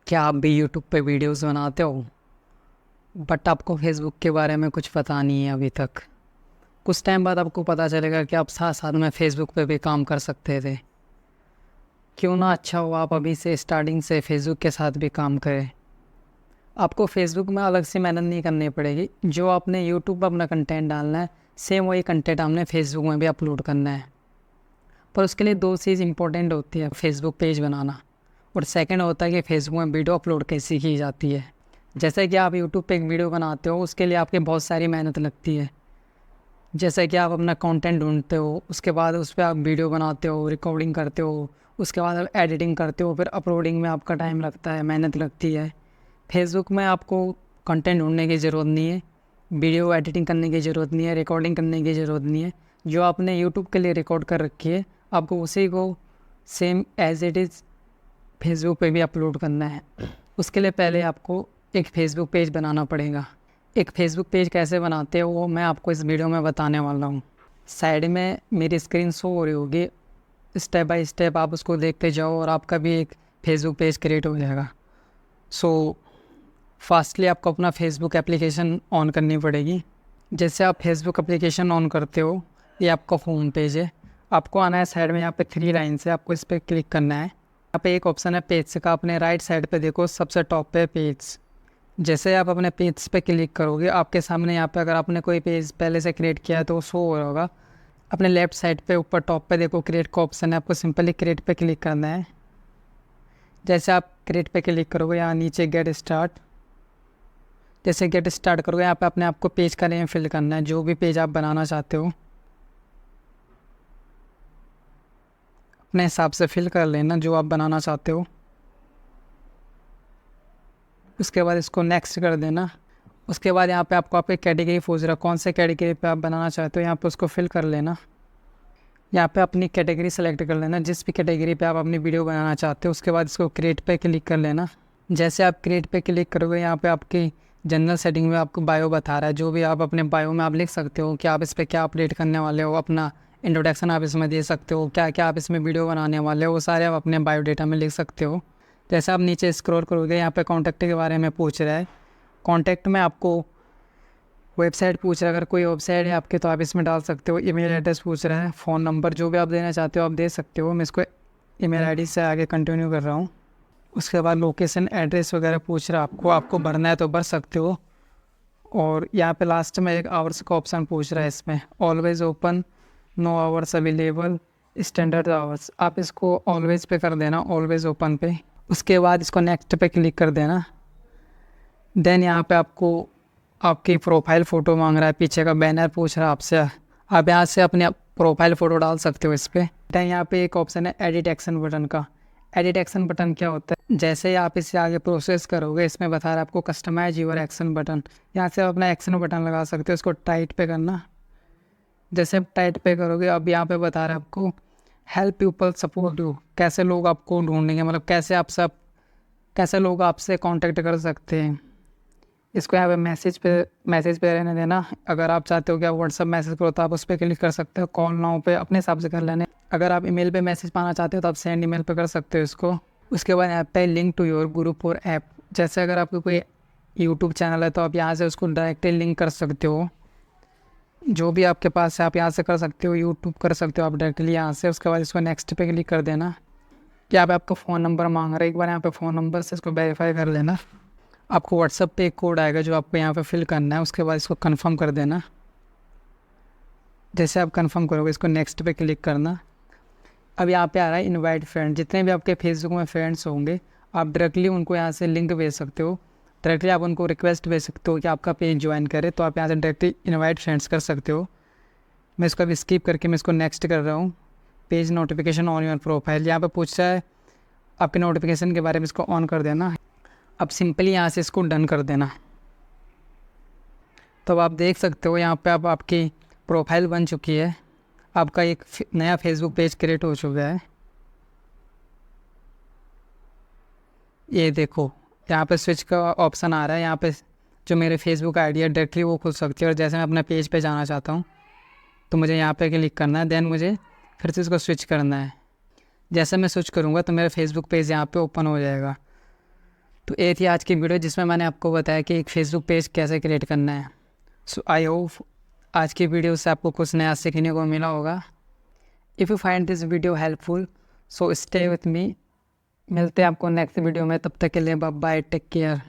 क्या आप भी यूट्यूब पे वीडियोस बनाते हो बट आपको फेसबुक के बारे में कुछ पता नहीं है अभी तक। कुछ टाइम बाद आपको पता चलेगा कि आप साथ साथ में फेसबुक पे भी काम कर सकते थे। क्यों ना अच्छा हो आप अभी से स्टार्टिंग से फेसबुक के साथ भी काम करें। आपको फेसबुक में अलग से मेहनत नहीं करनी पड़ेगी। जो आपने यूट्यूब पर अपना कंटेंट डालना है सेम वही कंटेंट आपने फेसबुक में भी अपलोड करना है। पर उसके लिए दो चीज़ इंपॉर्टेंट होती है, फेसबुक पेज बनाना और सेकंड होता है कि फेसबुक में वीडियो अपलोड कैसे की जाती है। जैसे कि आप यूट्यूब पे एक वीडियो बनाते हो उसके लिए आपकी बहुत सारी मेहनत लगती है। जैसे कि आप अपना कंटेंट ढूंढते हो, उसके बाद उस पर आप वीडियो बनाते हो, रिकॉर्डिंग करते हो, उसके बाद आप एडिटिंग करते हो, फिर अपलोडिंग में आपका टाइम लगता है, मेहनत लगती है। फेसबुक में आपको कंटेंट ढूंढने की ज़रूरत नहीं है, वीडियो एडिटिंग करने की ज़रूरत नहीं है, रिकॉर्डिंग करने की ज़रूरत नहीं है। जो आपने यूट्यूब के लिए रिकॉर्ड कर रखी है आपको उसी को same as it is Facebook पे भी अपलोड करना है। उसके लिए पहले आपको एक फ़ेसबुक पेज बनाना पड़ेगा। एक फ़ेसबुक पेज कैसे बनाते हैं वो मैं आपको इस वीडियो में बताने वाला हूँ। साइड में मेरी स्क्रीन शो हो रही होगी, स्टेप बाय स्टेप आप उसको देखते जाओ और आपका भी एक फ़ेसबुक पेज क्रिएट हो जाएगा। सो फास्टली आपको अपना फ़ेसबुक एप्लीकेशन ऑन करनी पड़ेगी। जैसे आप फेसबुक एप्लीकेशन ऑन करते हो, ये आपका होम पेज है। आपको आना है साइड में, यहाँ पे 3 लाइन से आपको इस पर क्लिक करना है। यहाँ पे एक ऑप्शन है पेज का, अपने राइट साइड पे देखो सबसे टॉप पे पेज। जैसे आप अपने पेज पे क्लिक करोगे आपके सामने यहाँ पे अगर आपने कोई पेज पहले से क्रिएट किया है तो वो शो हो रहा होगा। अपने लेफ्ट साइड पे ऊपर टॉप पे देखो क्रिएट का ऑप्शन है, आपको सिंपली क्रिएट पे क्लिक करना है। जैसे आप क्रिएट पे क्लिक करोगे यहाँ नीचे गेट स्टार्ट, जैसे गेट स्टार्ट करोगे यहाँ पे अपने आपको पेज का नेम फिल करना है, जो भी पेज आप बनाना चाहते हो अपने हिसाब से फिल कर लेना जो आप बनाना चाहते हो। उसके बाद इसको नेक्स्ट कर देना। उसके बाद यहाँ पे आपको आपकी कैटेगरी पूछ रहा है, कौन से कैटेगरी पे आप बनाना चाहते हो, यहाँ पे उसको फिल कर लेना। यहाँ पे अपनी कैटेगरी सेलेक्ट कर लेना, जिस भी कैटेगरी पे आप अपनी वीडियो बनाना चाहते हो। उसके बाद इसको क्रिएट पे क्लिक कर लेना। जैसे आप क्रिएट पे क्लिक करोगे यहाँ पे आपकी जनरल सेटिंग में आपको बायो बता रहा है, जो भी आप अपने बायो में आप लिख सकते हो कि आप इस पर क्या अपडेट करने वाले हो, अपना इंट्रोडक्शन आप इसमें दे सकते हो, क्या क्या आप इसमें वीडियो बनाने वाले हो वो सारे आप अपने बायोडाटा में लिख सकते हो। जैसे आप नीचे स्क्रॉल करोगे यहाँ पे कॉन्टैक्ट के बारे में पूछ रहा है। कॉन्टैक्ट में आपको वेबसाइट पूछ रहा है, अगर कोई वेबसाइट है आपके तो आप इसमें डाल सकते हो। ईमेल एड्रेस पूछ रहा है, फ़ोन नंबर जो भी आप देना चाहते हो आप दे सकते हो। मैं इसको ईमेल आईडी से आगे कंटिन्यू कर रहा हूँ। उसके बाद लोकेशन एड्रेस वगैरह पूछ रहा है आपको, आपको भरना है तो भर सकते हो। और यहाँ पे लास्ट में एक आवर्स का ऑप्शन पूछ रहा है, इसमें always open, no hours available, standard hours, आप इसको ऑलवेज़ पे कर देना, ऑलवेज़ ओपन पे। उसके बाद इसको नेक्स्ट पे क्लिक कर देना। देन यहाँ पे आपको आपकी प्रोफाइल फ़ोटो मांग रहा है, पीछे का बैनर पूछ रहा है आपसे, आप यहाँ से अपने प्रोफाइल फ़ोटो डाल सकते हो इस पर। देन यहाँ पे एक ऑप्शन है एडिट एक्शन बटन का। एडिट एक्शन बटन क्या होता है, जैसे ही आप इससे आगे प्रोसेस करोगे इसमें बता रहा है आपको कस्टमाइज यूर एक्शन बटन। यहाँ से आप अपना एक्शन बटन लगा सकते हो, इसको टाइट पे करना। जैसे आप टाइट पे करोगे अब यहाँ पे बता रहा है आपको हेल्प पीपल सपोर्ट यू, कैसे लोग आपको ढूंढेंगे, मतलब कैसे लोग आपसे कांटेक्ट कर सकते हैं। इसको यहाँ पे मैसेज पे रहने देना। अगर आप चाहते हो कि आप व्हाट्सअप मैसेज करो तो आप उस पर क्लिक कर सकते हो, कॉल नाउ पे अपने हिसाब से कर लेने। अगर आप ईमेल पे मैसेज पाना चाहते हो तो आप सेंड ईमेल पे कर सकते हो इसको। उसके बाद यहाँ पे लिंक टू योर ग्रुप और ऐप, जैसे अगर आपको कोई यूट्यूब चैनल है तो आप यहाँ से उसको डायरेक्टली लिंक कर सकते हो। जो भी आपके पास है आप यहाँ से कर सकते हो, यूट्यूब कर सकते हो आप डायरेक्टली यहाँ से। उसके बाद इसको नेक्स्ट पे क्लिक कर देना। यहाँ पे आपका फ़ोन नंबर मांग रहा है, एक बार यहाँ पे फ़ोन नंबर से इसको वेरीफाई कर लेना। आपको व्हाट्सअप पे एक कोड आएगा जो आपको यहाँ पे फिल करना है। उसके बाद इसको कंफर्म कर देना। जैसे आप कंफर्म करोगे इसको नेक्स्ट पे क्लिक करना। अब यहाँ पे आ रहा है इनवाइट फ्रेंड, जितने भी आपके फेसबुक में फ्रेंड्स होंगे आप डायरेक्टली उनको यहाँ से लिंक भेज सकते हो। डायरेक्टली आप उनको रिक्वेस्ट भेज सकते हो कि आपका पेज ज्वाइन करे, तो आप यहाँ से डायरेक्टली इनवाइट फ्रेंड्स कर सकते हो। मैं इसको अभी स्किप करके मैं इसको नेक्स्ट कर रहा हूँ। Page notification on your profile, यहाँ पर पूछ रहा है आपके नोटिफिकेशन के बारे में, इसको ऑन कर देना। अब सिंपली यहाँ से इसको डन कर देना। तो अब आप देख सकते हो यहाँ पे अब आपकी प्रोफाइल बन चुकी है, आपका एक नया फेसबुक पेज क्रिएट हो चुका है। ये देखो यहाँ पे स्विच का ऑप्शन आ रहा है, यहाँ पे जो मेरे फेसबुक आईडी है डायरेक्टली वो खुल सकती है। और जैसे मैं अपने पेज पे जाना चाहता हूँ तो मुझे यहाँ पे क्लिक करना है, देन मुझे फिर से इसको स्विच करना है। जैसे मैं स्विच करूँगा तो मेरा फेसबुक पेज यहाँ पे ओपन हो जाएगा। तो ये थी आज की वीडियो जिसमें मैंने आपको बताया कि एक फेसबुक पेज कैसे क्रिएट करना है। सो आई होप आज की वीडियो से आपको कुछ नया सीखने को मिला होगा। If you find this video helpful so stay with me. मिलते हैं आपको नेक्स्ट वीडियो में, तब तक के लिए बाय बाय, टेक केयर।